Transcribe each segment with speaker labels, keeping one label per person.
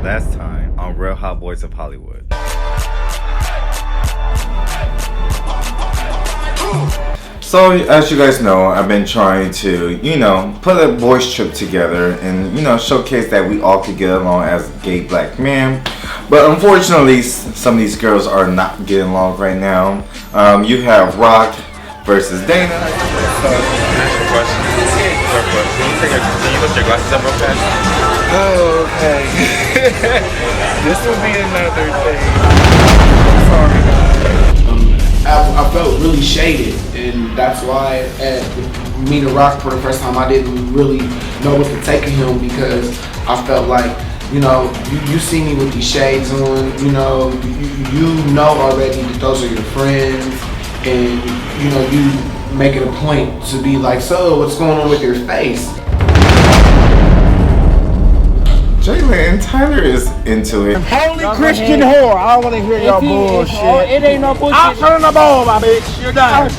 Speaker 1: last time on Real Hot Boys of Hollywood. So, as you guys know, I've been trying to, put a boys trip together and, showcase that we all could get along as gay black men. But unfortunately, some of these girls are not getting along right now. You have Rock versus Dana. So, next question. Can you lift your glasses up real fast?
Speaker 2: Oh, okay. This will be another thing. I'm sorry, guys.
Speaker 3: I felt really shaded, and that's why at meeting Rock for the first time, I didn't really know what to take of him, because I felt like, you see me with these shades on, you know already that those are your friends, and you make it a point to be like, so what's going on with your face?
Speaker 1: Jalen, Tyler is into it.
Speaker 2: Holy Christian whore, I don't want to hear your bullshit.
Speaker 4: It ain't no bullshit.
Speaker 2: I'm turning the ball, my bitch. You're done.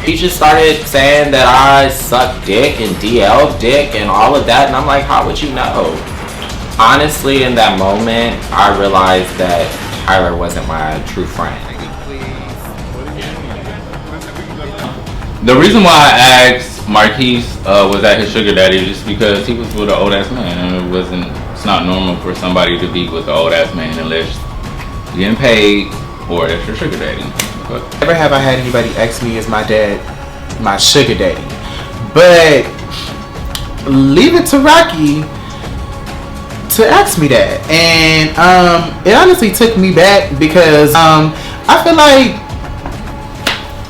Speaker 5: He just started saying that I suck dick and DL dick and all of that, and I'm like, how would you know? Honestly, in that moment, I realized that Tyler wasn't my true friend.
Speaker 6: The reason why I asked Marquise was at his sugar daddy just because he was with an old ass man, and it's not normal for somebody to be with an old ass man unless you're getting paid or that's your sugar daddy. But
Speaker 3: never have I had anybody ask me is my dad my sugar daddy, but leave it to Rocky to ask me that, and it honestly took me back because I feel like,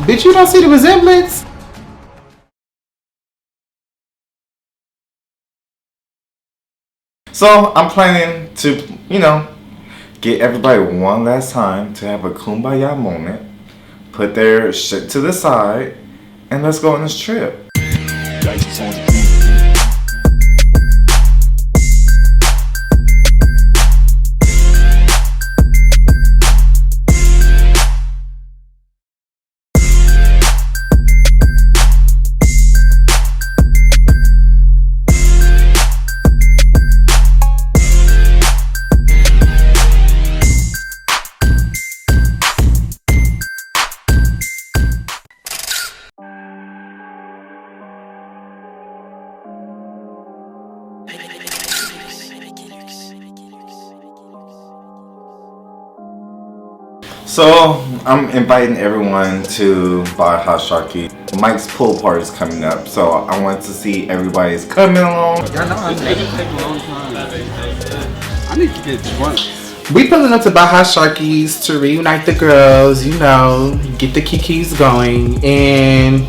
Speaker 3: bitch, you don't see the resemblance.
Speaker 1: So I'm planning to, get everybody one last time to have a kumbaya moment, put their shit to the side, and let's go on this trip. So I'm inviting everyone to Baja Sharky. Mike's pool party is coming up, so I want to see everybody's coming along.
Speaker 2: I need to get drunk.
Speaker 3: We pulling up to Baja Sharkies to reunite the girls, get the kikis going. And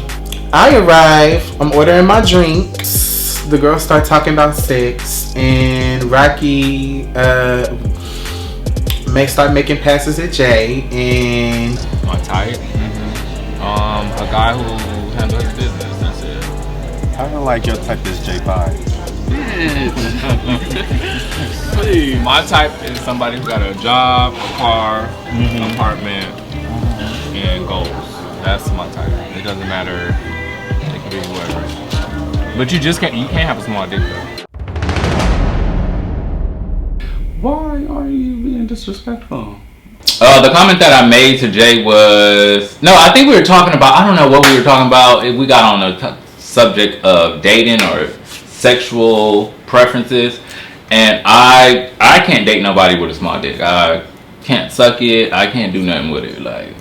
Speaker 3: I arrive, I'm ordering my drinks. The girls start talking about sex, and Rocky start making passes at Jay, and
Speaker 6: my type, a guy who handles his business. That's it.
Speaker 7: I don't like your type is J5.
Speaker 6: My type is somebody who got a job, a car, apartment, and goals. That's my type. It doesn't matter. It can be whoever. But you can't have a small dick though.
Speaker 7: Why are you being disrespectful?
Speaker 6: The comment that I made to Jay was, I think we were talking about, I don't know what we were talking about. We got on the subject of dating or sexual preferences, and I can't date nobody with a small dick. I can't suck it. I can't do nothing with it. Like,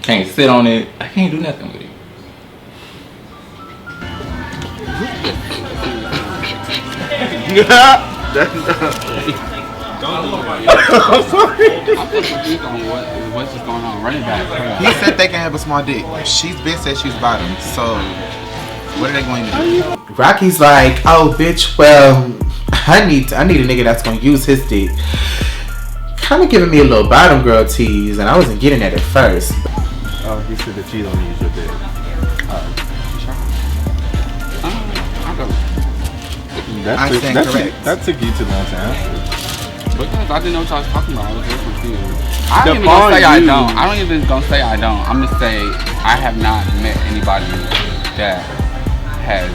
Speaker 6: can't sit on it. I can't do nothing with it.
Speaker 2: I'm sorry. I'm confused on what's just going on. Running back.
Speaker 3: he said they can have a small dick. She's been said she's bottom, so what are they going to do? Rocky's like, oh bitch, well, I need a nigga that's gonna use his dick. Kind of giving me a little bottom girl tease, and I wasn't getting that at first.
Speaker 7: Oh, he said that you don't use your dick. That took you too long to answer.
Speaker 2: Because I didn't know what y'all was talking about. I was very confused. I don't even gonna say I don't. I don't even gonna say I don't. I'm gonna say I have not met anybody that has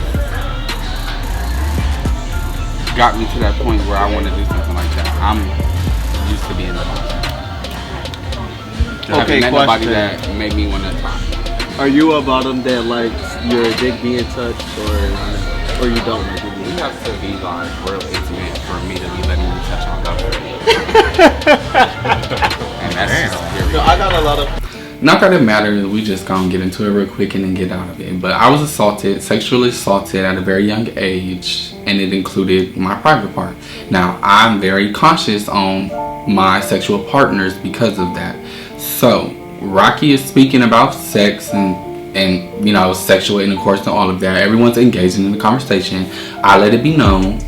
Speaker 2: got me to that point where I want to do something like that. I'm used to being alone.
Speaker 4: Okay,
Speaker 2: Haven't met nobody
Speaker 4: question.
Speaker 2: that made me want to talk.
Speaker 4: Are you a bottom that likes your dick being touched, or you don't like it
Speaker 2: You
Speaker 4: being
Speaker 2: have to be like real intimate for me to be letting you touch on God. And that's just period.
Speaker 4: No, I got a lot of.
Speaker 7: Not that it matters, we just gonna get into it real quick and then get out of it. But I was sexually assaulted at a very young age, and it included my private part. Now, I'm very conscious on my sexual partners because of that. So, Rocky is speaking about sex and you know, sexual intercourse and all of that. Everyone's engaging in the conversation. I let it be known.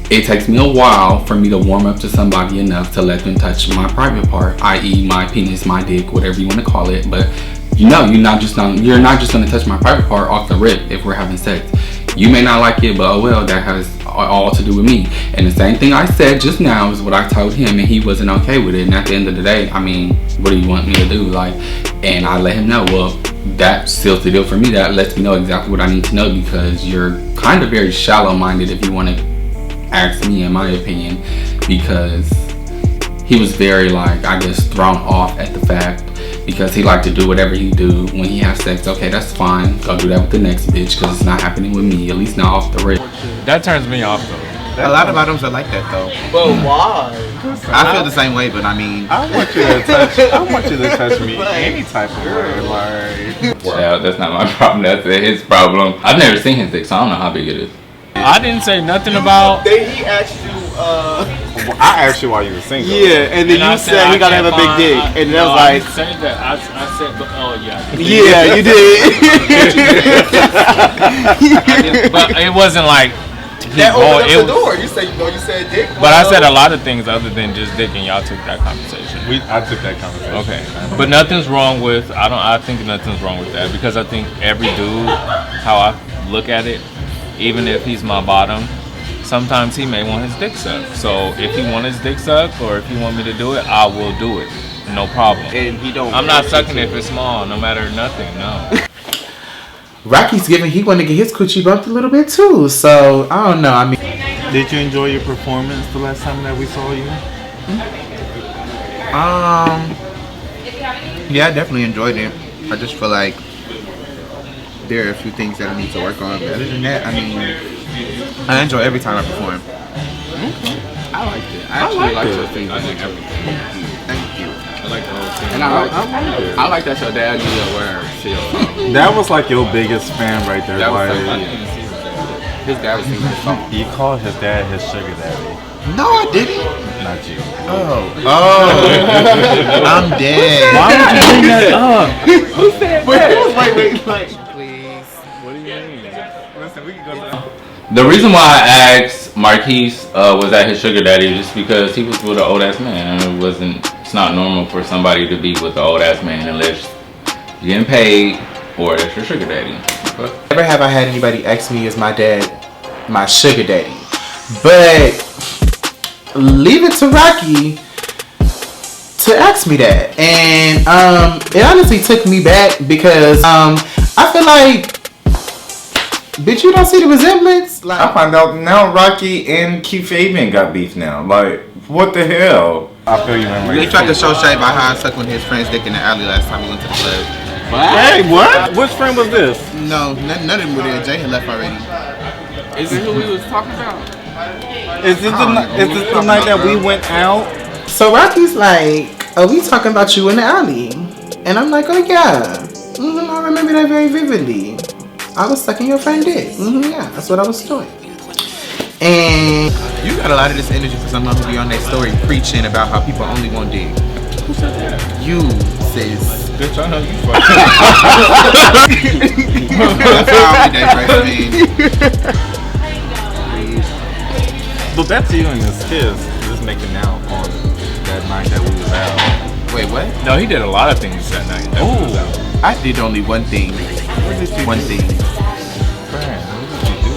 Speaker 7: It takes me a while for me to warm up to somebody enough to let them touch my private part, i.e. my penis, my dick, whatever you want to call it. But you know, you're not just gonna touch my private part off the rip if we're having sex. You may not like it, but oh well, that has all to do with me. And the same thing I said just now is what I told him, and he wasn't okay with it. And at the end of the day, I mean, what do you want me to do? Like, and I let him know, well, that seals the deal for me. That lets me know exactly what I need to know, because you're kind of very shallow-minded if you want to ask me, in my opinion, because he was very, like, I guess, thrown off at the fact, because he liked to do whatever he do when he has sex. Okay, that's fine. Go do that with the next bitch, because it's not happening with me, at least not off the rip.
Speaker 8: That turns me off though.
Speaker 9: A lot of bottoms are like that though.
Speaker 4: But why?
Speaker 9: I feel the same way, but I mean,
Speaker 8: I want you to touch. I want you to touch me any type of way. Like,
Speaker 6: Well, that's not my problem. That's his problem. I've never seen his dick, so I don't know how big it is.
Speaker 8: I didn't say nothing about.
Speaker 4: Then he asked you,
Speaker 8: I asked you while you were single.
Speaker 4: yeah, and then
Speaker 8: And I
Speaker 4: you said he
Speaker 8: I
Speaker 4: gotta have a
Speaker 8: can't
Speaker 4: big
Speaker 8: find-
Speaker 4: dick, and that was like,
Speaker 8: I didn't say that. I said, but oh yeah.
Speaker 4: yeah, you did.
Speaker 8: But it wasn't like.
Speaker 4: That opened up
Speaker 8: it-
Speaker 4: the door. You said dick.
Speaker 8: But I said a lot of things other than just dick, and y'all took that conversation.
Speaker 10: I took that conversation.
Speaker 8: Okay, but nothing's wrong with. I think nothing's wrong with that, because I think every dude, how I look at it, even if he's my bottom, sometimes he may want his dick sucked. So if he want his dick sucked, or if he want me to do it, I will do it. No problem.
Speaker 4: And he don't.
Speaker 8: I'm not sucking if it's small, no matter nothing. No.
Speaker 9: Rocky's giving he want to get his coochie bumped a little bit too. So I don't know. I mean,
Speaker 10: Did you enjoy your performance the last time that we saw you?
Speaker 9: yeah, I definitely enjoyed it. I just feel like there are a few things that I need to work on. But other than that, I mean, I enjoy every time I perform.
Speaker 2: I liked it. I actually liked your thing and everything.
Speaker 9: Thank you.
Speaker 8: I like the whole thing.
Speaker 2: And I like that your dad knew your wear shield.
Speaker 10: That was like your biggest fan right there.
Speaker 2: That was
Speaker 10: Like,
Speaker 2: his dad was singing his song.
Speaker 10: he called his dad his sugar daddy,
Speaker 9: No, I didn't.
Speaker 10: not you.
Speaker 9: Oh, I'm dead.
Speaker 10: Why would you bring that up?
Speaker 9: Wait.
Speaker 4: Please.
Speaker 8: What do you mean?
Speaker 4: Listen, we can go to.
Speaker 6: The reason why I asked Marquise was that his sugar daddy, just because he was with an old ass man, and it's not normal for somebody to be with an old ass man unless you're getting paid or that's your sugar daddy.
Speaker 9: Never have I had anybody ask me is my dad my sugar daddy, but leave it to Rocky to ask me that, and it honestly took me back because I feel like, bitch, you don't see the resemblance.
Speaker 1: I
Speaker 9: Like,
Speaker 1: find out now Rocky and Keith Fabian got beef now. Like, what the hell?
Speaker 10: I feel you, man.
Speaker 9: he tried to show shade by how I suckling his friend's dick in the alley last time we went to the club.
Speaker 10: Hey, what? Which friend was this?
Speaker 9: No, none of them were there. Jay had left already.
Speaker 2: Is it who we was talking about?
Speaker 10: Is this the night that we went out?
Speaker 9: So Rocky's like, oh, we talking about you in the alley. And I'm like, oh yeah. I remember that very vividly. I was sucking your friend dick. Yeah, that's what I was doing. And you got a lot of this energy for someone who be on that story preaching about how people only want dick.
Speaker 8: Who said that?
Speaker 9: You, sis.
Speaker 8: Bitch, I know you
Speaker 10: But that's you and his kids just making out on that night that we was out.
Speaker 9: Wait, what?
Speaker 8: No, he did a lot of things that night. That was out.
Speaker 9: I did only one thing. One thing.
Speaker 10: Brian, what did you do?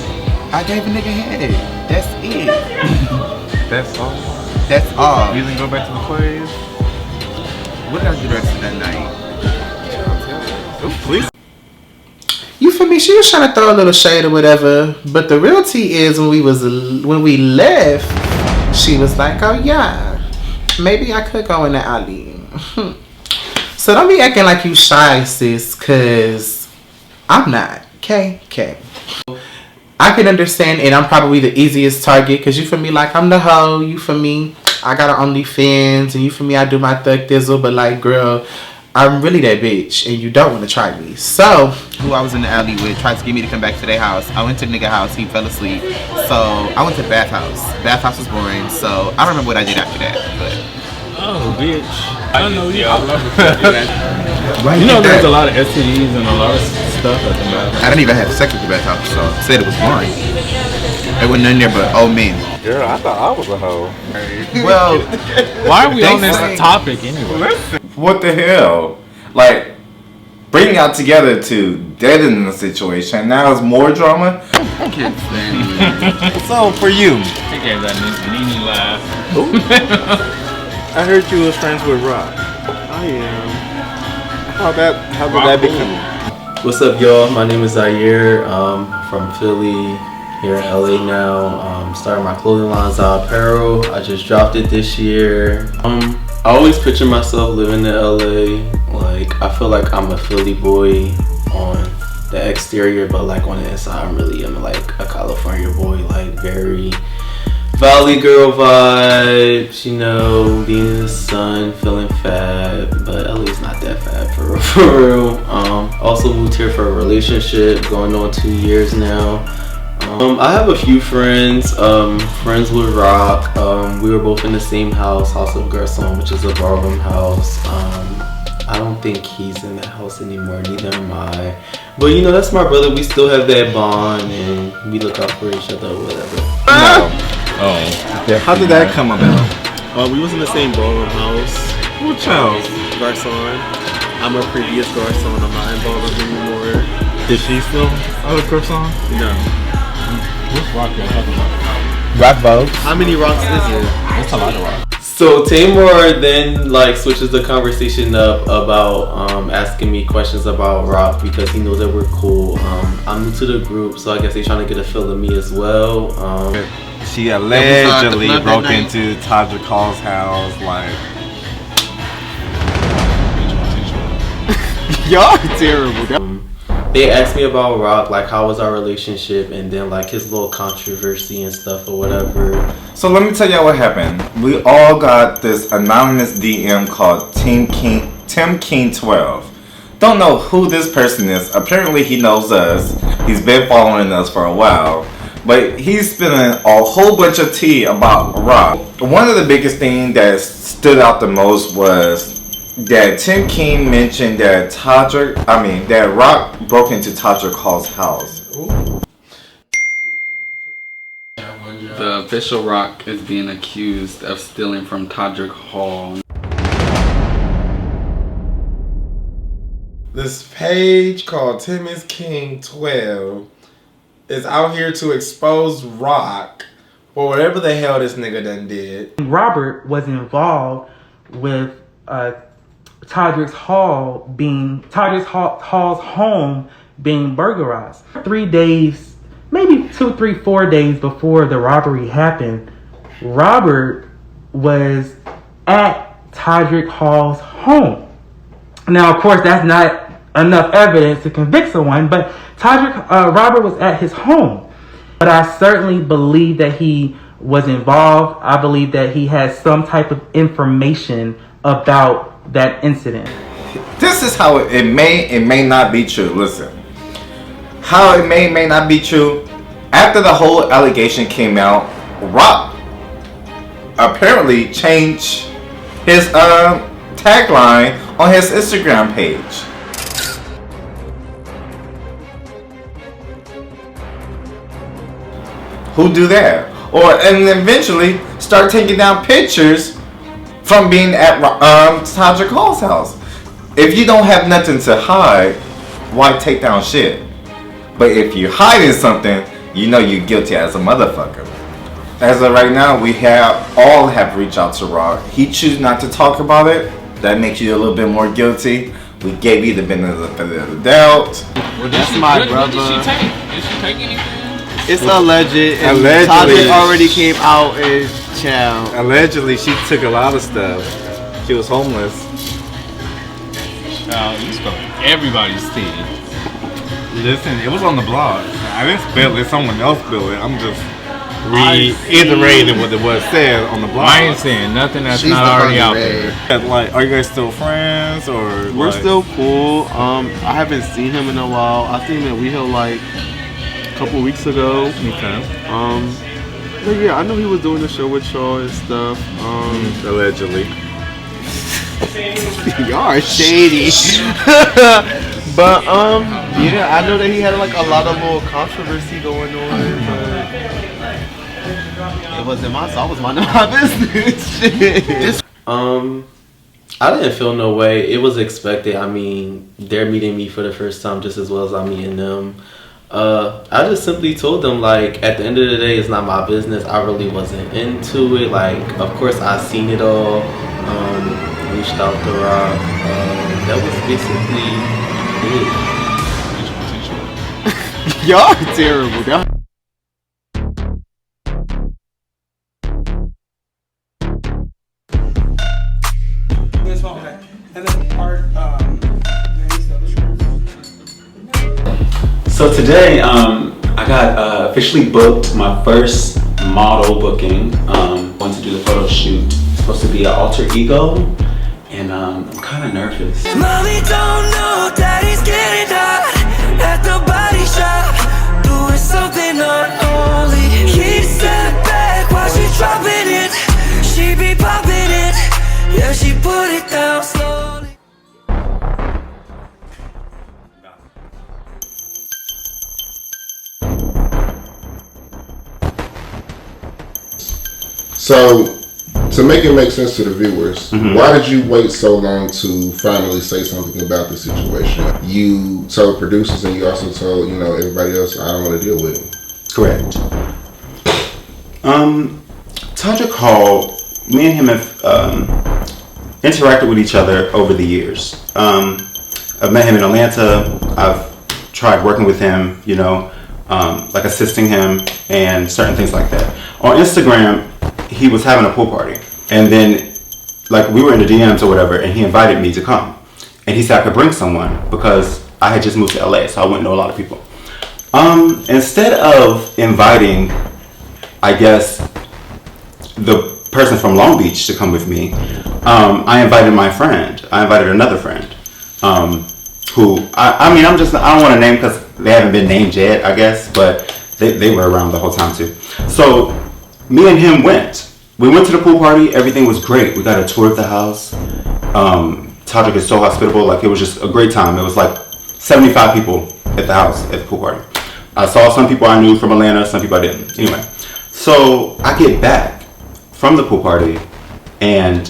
Speaker 9: I gave a nigga head. That's it.
Speaker 10: That's all.
Speaker 9: That's all.
Speaker 10: You didn't go back to the plays?
Speaker 9: What did I do the rest of that night?
Speaker 10: Ooh, please.
Speaker 9: you feel me? She was trying to throw a little shade or whatever. But the real tea is when we left, she was like, oh yeah, maybe I could go in the alley. So don't be acting like you shy, sis, cause I'm not. Okay. I can understand, and I'm probably the easiest target, cause you feel me, like I'm the hoe, you feel me, I got an OnlyFans, and you feel me, I do my thug thizzle, but like, girl, I'm really that bitch, and you don't want to try me. So, who I was in the alley with tried to get me to come back to their house. I went to the nigga house, he fell asleep. So, I went to bathhouse. Bathhouse was boring, so I don't remember what I did after that, but.
Speaker 8: Oh, bitch. I don't know you. I love it.
Speaker 9: Right,
Speaker 8: you know, there's a lot of STDs and a lot of stuff at the bathhouse.
Speaker 9: I didn't even have sex with the bathhouse, so I said it was boring. There wasn't none there but old men.
Speaker 10: Girl, I thought I was a hoe.
Speaker 9: Well,
Speaker 8: why are we on this topic anyway?
Speaker 1: What the hell? Like, bringing out together to deaden the situation. Now it's more drama.
Speaker 10: So for you,
Speaker 8: He gave that Nene laugh.
Speaker 10: I heard you was friends with Rock. I am. How did that become?
Speaker 11: What's up, y'all? My name is Zaire. From Philly, here in LA now. Starting my clothing line, Za Apparel. I just dropped it this year. I always picture myself living in LA. Like, I feel like I'm a Philly boy on the exterior, but like on the inside, I'm like a California boy, like very Valley girl vibes, you know, being in the sun, feeling fat, but LA's not that fat for real. Also moved here for a relationship, going on 2 years now. I have a few friends, friends with Rock. We were both in the same house of Garçon, which is a ballroom house. I don't think he's in that house anymore, neither am I. But you know, that's my brother. We still have that bond and we look out for each other or whatever.
Speaker 10: How did that come about?
Speaker 4: We was in the same ballroom house.
Speaker 10: Which house?
Speaker 4: Garçon. I'm a previous Garçon. I'm not in ballroom anymore.
Speaker 10: Did she still a croissant?
Speaker 4: No.
Speaker 8: Which rock y'all talking about?
Speaker 9: Rock boat.
Speaker 4: How many rocks is it?
Speaker 8: That's a lot of rock.
Speaker 11: So Tamar then like switches the conversation up about asking me questions about Rock because he knows that we're cool. I'm new to the group, so I guess he's trying to get a feel of me as well.
Speaker 10: She allegedly broke into Tadra Call's house, like.
Speaker 4: Y'all are terrible.
Speaker 11: They asked me about Rock, like how was our relationship, and then like his little controversy and stuff or whatever.
Speaker 1: So let me tell y'all what happened. We all got this anonymous DM called Tim King 12. Don't know who this person is. Apparently he knows us. He's been following us for a while. But he's spilling a whole bunch of tea about Rock. One of the biggest things that stood out the most was that Tim King mentioned that that Rock broke into Tadra Hall's house.
Speaker 7: The official Rock is being accused of stealing from Tadra Hall.
Speaker 12: This page called Tim is King 12 is out here to expose Rock for whatever the hell this nigga done did.
Speaker 13: Robert was involved with Tadra Hall's home being burglarized. 3 days, maybe 2, 3, 4 days before the robbery happened, Robert was at Tadra Hall's home. Now, of course, that's not enough evidence to convict someone, but Robert was at his home. But I certainly believe that he was involved. I believe that he has some type of information about that incident.
Speaker 1: This is how it may not be true. Listen, how it may not be true. After the whole allegation came out, Rock apparently changed his tagline on his Instagram page. Who do that? And eventually start taking down pictures from being at Tadra Hall's house. If you don't have nothing to hide, why take down shit? But if you're hiding something, you know you're guilty as a motherfucker. As of right now, we all have reached out to Rock. He chooses not to talk about it. That makes you a little bit more guilty. We gave you the benefit of the doubt.
Speaker 4: That's my brother.
Speaker 8: What did she take? Did she take anything?
Speaker 4: It's alleged. And
Speaker 10: Allegedly.
Speaker 4: Todrick already came out and child.
Speaker 10: Allegedly, she took a lot of stuff. She was homeless.
Speaker 8: You spilled everybody's tea.
Speaker 10: Listen, it was on the blog. I didn't spill it. Someone else spilled it. I'm just reiterating what it was said on the blog.
Speaker 8: I ain't saying nothing that's not already out there.
Speaker 10: Like, are you guys still friends or?
Speaker 4: We're
Speaker 10: like,
Speaker 4: still cool. I haven't seen him in a while. I seen him at We Hill like a couple weeks ago.
Speaker 10: Okay.
Speaker 4: But yeah, I knew he was doing the show with y'all and stuff.
Speaker 10: Allegedly.
Speaker 4: Y'all are shady. But yeah, I know that he had like a lot of little controversy going on, but it wasn't my fault. I was minding my business. Shit.
Speaker 11: I didn't feel no way. It was expected. I mean, they're meeting me for the first time just as well as I'm meeting them. I just simply told them, like, at the end of the day, it's not my business. I really wasn't into it. Like, of course, I seen it all. Reached out to Rock. That was basically it.
Speaker 4: Y'all are terrible. Y'all.
Speaker 14: So today, I got officially booked my first model booking. Going to do the photo shoot. It's supposed to be an alter ego, and I'm kind of nervous.
Speaker 15: Mommy don't know daddy's getting hot at the body shop, doing something unholy. He sat back while she dropping it. She be popping it, yeah, she put it down slowly.
Speaker 16: So, to make it make sense to the viewers, why did you wait so long to finally say something about the situation? You told producers and you also told, everybody else, I don't want to deal with it.
Speaker 14: Correct. Todrick Hall, me and him have interacted with each other over the years. I've met him in Atlanta. I've tried working with him, like assisting him and certain things like that. On Instagram, he was having a pool party, and then like we were in the DMs or whatever, and he invited me to come, and he said I could bring someone because I had just moved to LA, so I wouldn't know a lot of people. Instead of inviting, I guess, the person from Long Beach to come with me, I invited my friend. I invited another friend, who I don't want to name because they haven't been named yet, I guess, but they were around the whole time too. So me and him went. We went to the pool party. Everything was great. We got a tour of the house. Todrick is so hospitable. Like, it was just a great time. It was like 75 people at the house at the pool party. I saw some people I knew from Atlanta, some people I didn't. Anyway, so I get back from the pool party, and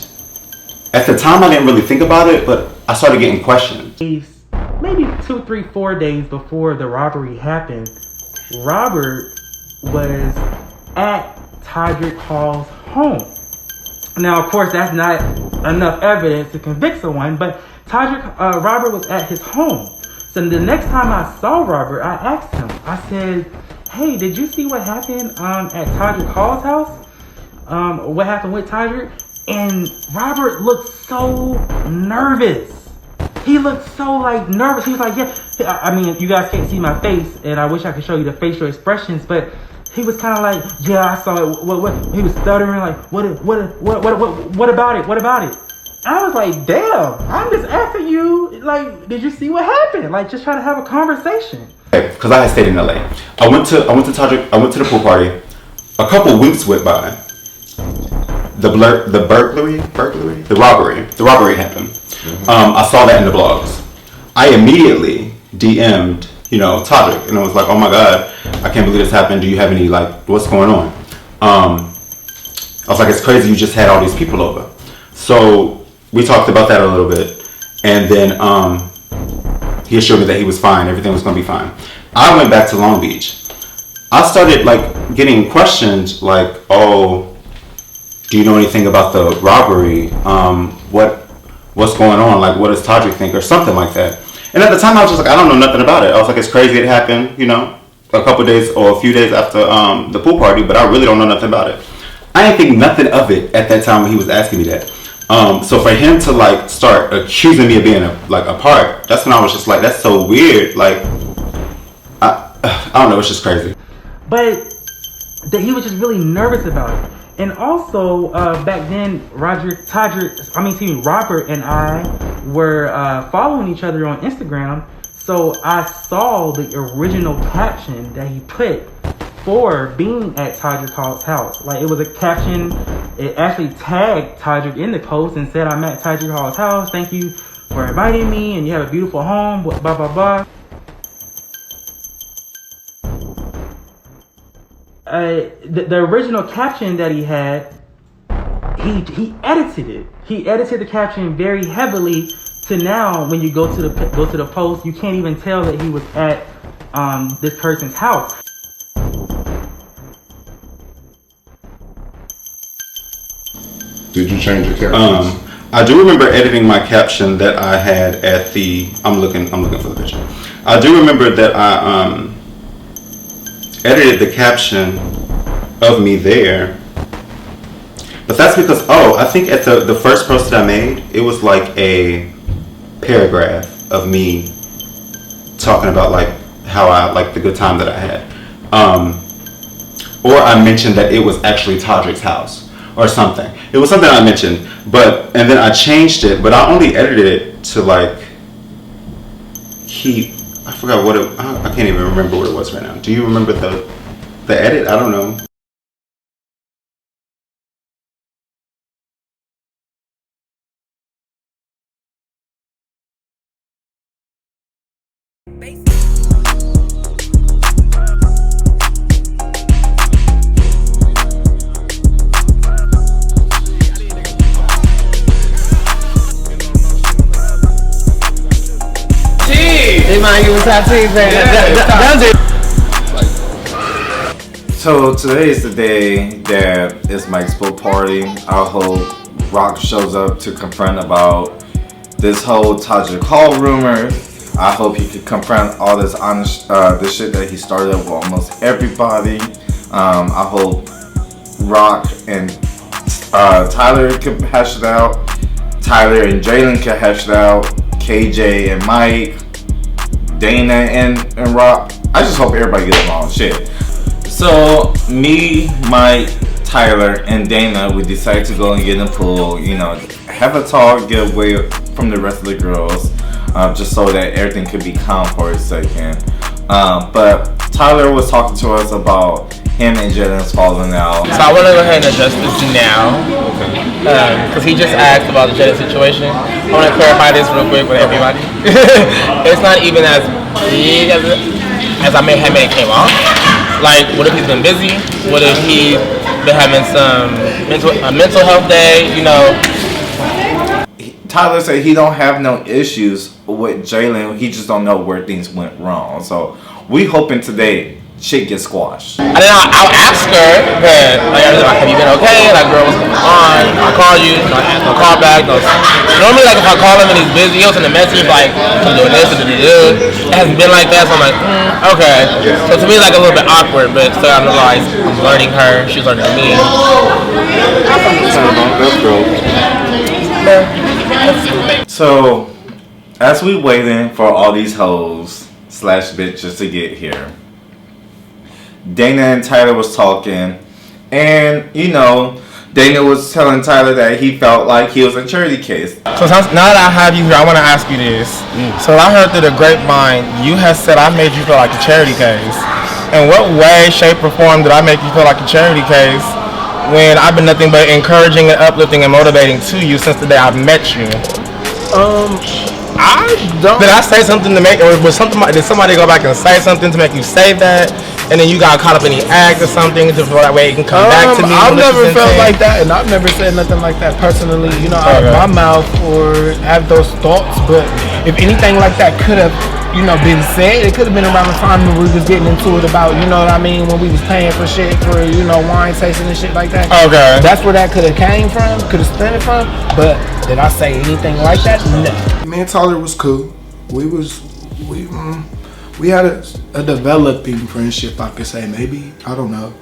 Speaker 14: at the time I didn't really think about it, but I started getting questions.
Speaker 13: Maybe 2, 3, 4 days before the robbery happened, Robert was at Todrick Hall's home. Now, of course, that's not enough evidence to convict someone, but Robert was at his home. So the next time I saw Robert, I asked him, I said, hey, did you see what happened at Todrick Hall's house? What happened with Todrick? And Robert looked so nervous. He looked so nervous. He was like, yeah. I mean, you guys can't see my face, and I wish I could show you the facial expressions, but he was kind of like, yeah, I saw it. What? He was stuttering like, what about it? What about it? I was like, damn, I'm just asking you, like, did you see what happened? Like, just trying to have a conversation.
Speaker 14: Because I had stayed in LA. I went to Todrick. I went to the pool party. A couple weeks went by. The robbery happened. I saw that in the blogs. I immediately DM'd, Todrick, and I was like, oh my God, I can't believe this happened. Do you have any, what's going on? I was like, it's crazy you just had all these people over. So we talked about that a little bit, and then he assured me that he was fine, everything was gonna be fine. I went back to Long Beach. I started getting questioned, oh, do you know anything about the robbery? What what's going on? Like, what does Todrick think, or something like that? And at the time, I was just like, I don't know nothing about it. I was like, it's crazy it happened, you know, a couple days or a few days after the pool party, but I really don't know nothing about it. I didn't think nothing of it at that time when he was asking me that. So for him to like start accusing me of being a part, that's when I was just like, that's so weird. Like, I don't know, it's just crazy.
Speaker 13: But he was just really nervous about it. And also, back then, Robert and I were following each other on Instagram. So I saw the original caption that he put for being at Todrick Hall's house. Like, it was a caption, it actually tagged Todrick in the post and said, I'm at Todrick Hall's house, thank you for inviting me, and you have a beautiful home, blah, blah, blah. The original caption that he had, he edited it. He edited the caption very heavily to now when you go to the post, you can't even tell that he was at this person's house.
Speaker 16: Did you change your captions?
Speaker 14: I do remember editing my caption that I had at the. I'm looking for the picture. I do remember that I edited the caption of me there, but that's because I think at the first post that I made, it was like a paragraph of me talking about like how I like the good time that I had, or I mentioned that it was actually Todrick's house or something. It was something I mentioned, and then I changed it, but I only edited it to like I forgot what I can't even remember what it was right now. Do you remember the edit? I don't know.
Speaker 1: So today is the day that is Mike's pool party. I hope Rock shows up to confront about this whole Todrick Hall rumor. I hope he could confront all this honest, this shit that he started with almost everybody. I hope Rock and Tyler could hash it out. Tyler and Jalen could hash it out. KJ and Mike, Dana and Rock. I just hope everybody gets along. Shit. So me, Mike, Tyler, and Dana, we decided to go and get in the pool. You know, have a talk, get away from the rest of the girls, just so that everything could be calm for a second. But Tyler was talking to us about him and Jalen's falling out.
Speaker 17: So I want to go ahead and address this now, because he just asked about the Jalen situation. I want to clarify this real quick with everybody. It's not even as big as I may have made it came off. Like, what if he's been busy? What if he's been having some mental health day? You know.
Speaker 1: Tyler said he don't have no issues with Jalen. He just don't know where things went wrong. So we hoping today shit gets squashed.
Speaker 17: And then I'll ask her that, like, have you been okay? Like, girl, what's going on? I call you, no call back. No. Normally, like, if I call him and he's busy, he'll send a message like, I'm doing this, It hasn't been like that, so I'm like, okay. So to me, it's like a little bit awkward, but still I realize I'm learning her, she's learning me.
Speaker 1: So, as we waiting for all these hoes / bitches to get here, Dana and Tyler was talking, and you know, Dana was telling Tyler that he felt like he was a charity case.
Speaker 17: So now that I have you here, I want to ask you this. So I heard through the grapevine, you have said I made you feel like a charity case. In what way, shape, or form did I make you feel like a charity case when I've been nothing but encouraging and uplifting and motivating to you since the day I've met you? I don't. Did I say something to make, or did somebody go back and say something to make you say that, and then you got caught up in the act or something, so that way it can come back to me?
Speaker 3: I've never felt like that, and I've never said nothing like that personally, you know, out of my mouth or have those thoughts. But if anything like that could have you know, been said. It could have been around the time when we was getting into it about, you know what I mean, when we was paying for shit, for, you know, wine tasting and shit like that.
Speaker 17: Okay.
Speaker 3: That's where that could have came from, could have stemmed from. But did I say anything like that? No.
Speaker 18: Me and Tyler was cool. We had a developing friendship, I could say, maybe. I don't know.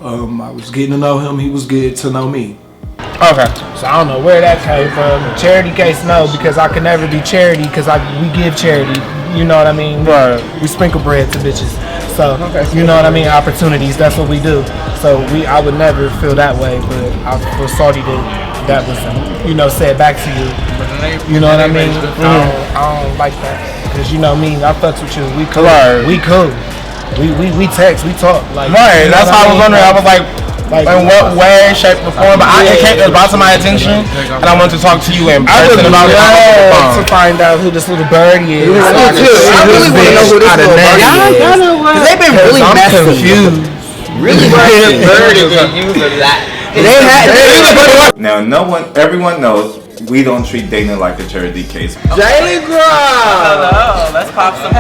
Speaker 18: I was getting to know him. He was getting to know me.
Speaker 3: Okay. So I don't know where that came from. Charity case, no, because I could never be charity because we give charity. You know what I mean?
Speaker 17: Right.
Speaker 3: We sprinkle bread to bitches. So, you know what I mean? Opportunities, that's what we do. So I would never feel that way, but I feel salty that was, you know, said back to you. You know what I mean? I don't like that. Because you know me, I fucks with you. We cool.
Speaker 17: Right.
Speaker 3: We cool. We text, we talk. Like,
Speaker 17: Right, that's how I was wondering. I was like, in what way, shape, or form? But it brought to my attention, and I wanted to talk to you in person about it.
Speaker 3: To find out who this little birdie is.
Speaker 17: I really want to know who this little birdie is.
Speaker 9: Y'all know what? They've been really messy.
Speaker 17: I'm confused.
Speaker 9: Really
Speaker 17: Birdie can use a lot.
Speaker 1: Now, everyone knows we don't treat Dana like a charity case.
Speaker 9: Jalen Crow.
Speaker 5: Hello, let's pop some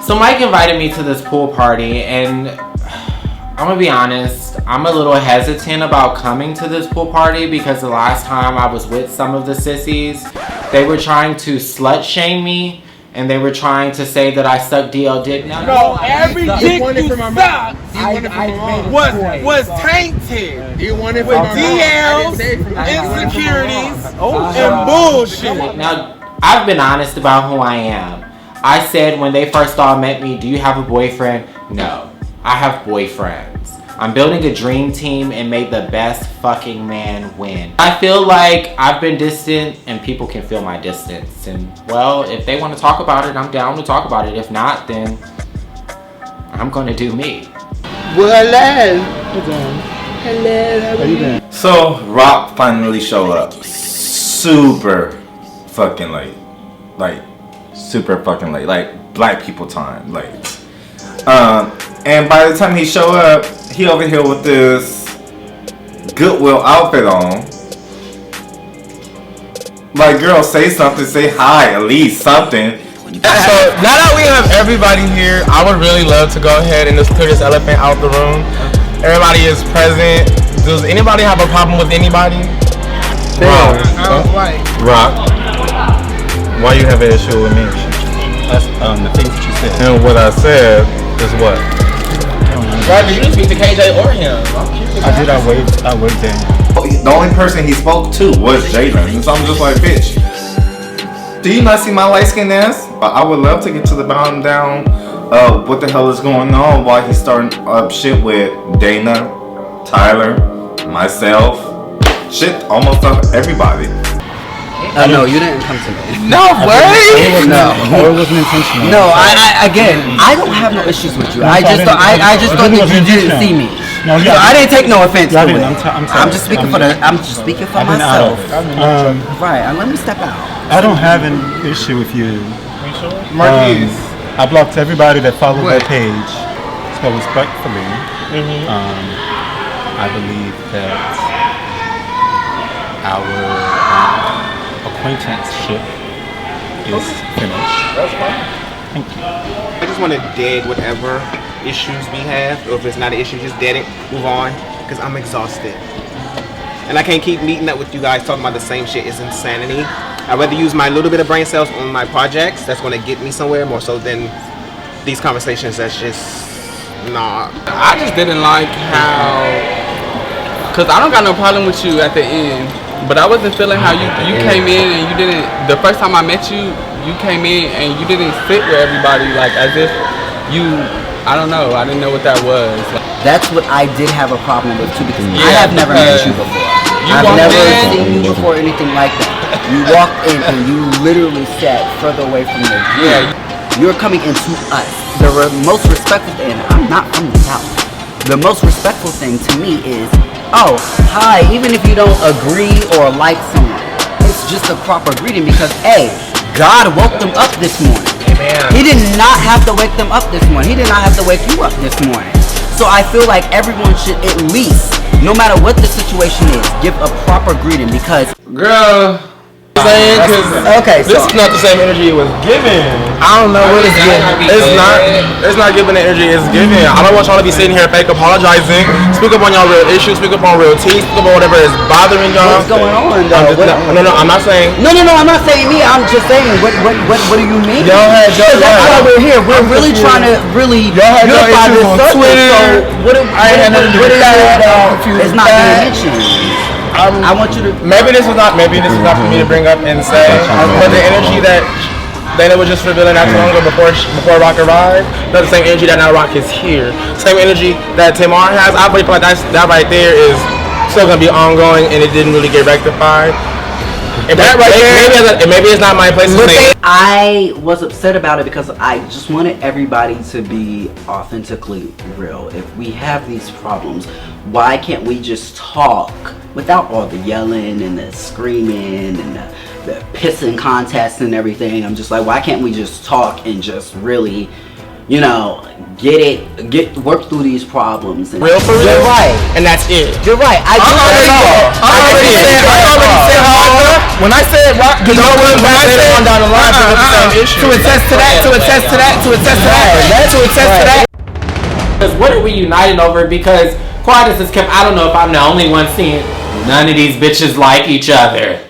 Speaker 5: So Mike invited me to this pool party, and I'm gonna be honest, I'm a little hesitant about coming to this pool party because the last time I was with some of the sissies, they were trying to slut shame me, and they were trying to say that I suck DL dick.
Speaker 17: No, every dick you sucked was tainted with DLs, insecurities, and bullshit.
Speaker 5: Now, I've been honest about who I am. I said when they first all met me, do you have a boyfriend? No, I have boyfriends. I'm building a dream team and made the best fucking man win. I feel like I've been distant and people can feel my distance. And well, if they want to talk about it, I'm down to talk about it. If not, then I'm gonna do me.
Speaker 9: Well, hello. How are you doing?
Speaker 1: So Rock finally showed up. Super fucking late. Like super fucking late. Like black people time late. And by the time he showed up, he over here with this Goodwill outfit on. Like, girl, say something, say hi, at least something.
Speaker 17: So now that we have everybody here, I would really love to go ahead and just clear this elephant out the room. Everybody is present. Does anybody have a problem with anybody?
Speaker 10: Rock. Why you have an issue with me? That's the things that you said. And what I said is what?
Speaker 17: Roger, you didn't speak to KJ or him.
Speaker 10: I did. I waved in.
Speaker 1: The only person he spoke to was Jalen. And so I'm just like, bitch, do you not see my light skinned ass? But I would love to get to the bottom down of what the hell is going on while he's starting up shit with Dana, Tyler, myself, shit, almost everybody.
Speaker 9: No, you didn't come to me.
Speaker 17: No way!
Speaker 9: No.
Speaker 10: It wasn't intentional.
Speaker 9: No, I don't have no issues with you. I just thought that you didn't see me.
Speaker 10: No,
Speaker 9: so I didn't take no offense to it.
Speaker 10: I'm
Speaker 9: just speaking for myself. Right, let me step out.
Speaker 10: I don't have an issue with you.
Speaker 17: Marquise.
Speaker 10: I blocked everybody that followed that page. So respectfully, I believe that our acquaintanceship is finished. Thank you.
Speaker 4: I just want to dead whatever issues we have, or if it's not an issue, just dead it, move on, because I'm exhausted. And I can't keep meeting up with you guys talking about the same shit. It's insanity. I'd rather use my little bit of brain cells on my projects. That's going to get me somewhere more so than these conversations. That's just, nah.
Speaker 2: I just didn't like how, because I don't got no problem with you at the end, but I wasn't feeling how you came in and you didn't, the first time I met you, you came in and you didn't sit with everybody like as if you, I don't know, I didn't know what that was.
Speaker 9: That's what I did have a problem with too, because I have never met you before. I've never seen you before, anything like that. You walked in and you literally sat further away from the group.
Speaker 2: Yeah.
Speaker 9: You're coming into us. The most respectful thing, and I'm not from the South, the most respectful thing to me is, oh, hi, even if you don't agree or like someone, it's just a proper greeting because, A, God woke them up this morning.
Speaker 17: Amen.
Speaker 9: He did not have to wake them up this morning. He did not have to wake you up this morning. So I feel like everyone should at least
Speaker 19: No matter what the situation is, give a proper greeting because
Speaker 17: girl. Saying because this is not the same energy it was given. I don't know what it's giving. It's not giving the energy it's giving. I don't want y'all to be sitting here fake apologizing. Speak up on y'all real issues. Speak up on real tea. Speak up on whatever is bothering y'all.
Speaker 19: What's going on though?
Speaker 17: No, I'm not saying.
Speaker 19: No, I'm not saying me. I'm just saying what do you mean?
Speaker 17: Y'all had
Speaker 19: that's why we're here. We're really trying to unify this subject. So what is not being mentioned? I want you to.
Speaker 17: Maybe this is not for me to bring up and say, but the energy that Dana was just revealing not too long ago before Rock arrived, that's the same energy that now Rock is here. Same energy that Tamar has. I feel like that right there is still gonna be ongoing, and it didn't really get rectified. And that right there, maybe it's not my place to say.
Speaker 19: I was upset about it because I just wanted everybody to be authentically real. If we have these problems, why can't we just talk without all the yelling and the screaming and the pissing contests and everything? I'm just like, why can't we just talk and just really, work through these problems? And
Speaker 17: real for real?
Speaker 19: You're right.
Speaker 17: And that's it.
Speaker 19: You're right. I
Speaker 17: already said when I said Rock, when I said on down the line to attest to that.
Speaker 5: Because what are we uniting over? Because Quadus is kept. I don't know if I'm the only one seeing none of these bitches like each other.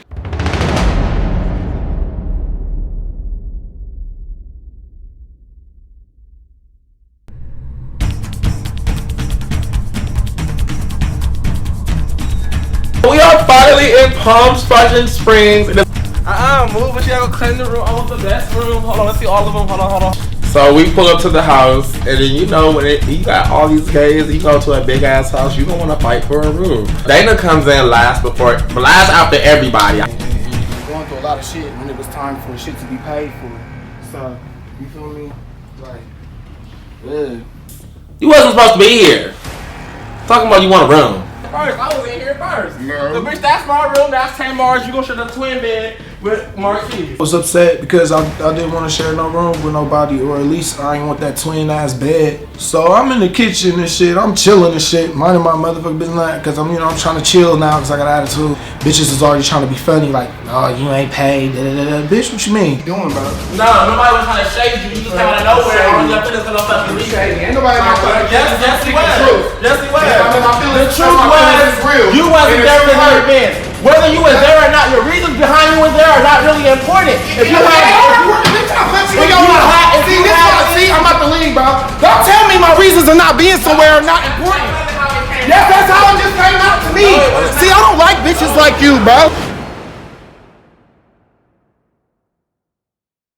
Speaker 17: We are finally in Palm Springs. Move, but you gotta clean the room. I want the best room. Hold on, let's see all of them. Hold on. So we pull up to the house, and then when you got all these gays, you go to a big ass house, you don't want to fight for a room. Dana comes in last after everybody.
Speaker 3: And going through a lot of shit when it was time for shit to be paid for. So you feel me? Like,
Speaker 5: You wasn't supposed to be here. Talking about you want a room.
Speaker 17: First, I was in here first. No. So bitch, that's my room. That's Tamar's. You gonna share the twin bed with Marquis.
Speaker 18: I was upset because I didn't want to share no room with nobody, or at least I didn't want that twin ass bed. So I'm in the kitchen and shit. I'm chilling and shit, minding my motherfucking business, because I'm trying to chill now because I got attitude. Bitches is already trying to be funny, like, oh, you ain't paid. Bitch, what you mean?
Speaker 3: Doing, bro?
Speaker 17: No, nobody was trying to shade you. You just came out of nowhere. All you got to do is fucking shady.
Speaker 3: Ain't nobody not fucking
Speaker 17: Yes, he was.
Speaker 3: The
Speaker 17: truth was, you wasn't there for the event. Whether you was there or not, your reasons behind you was there are not really important. If you had, see, I'm about to leave, bro. Don't tell me my reasons of not being somewhere are not important. Yes, that's how it just came out to me. See, I don't like bitches like you, bro.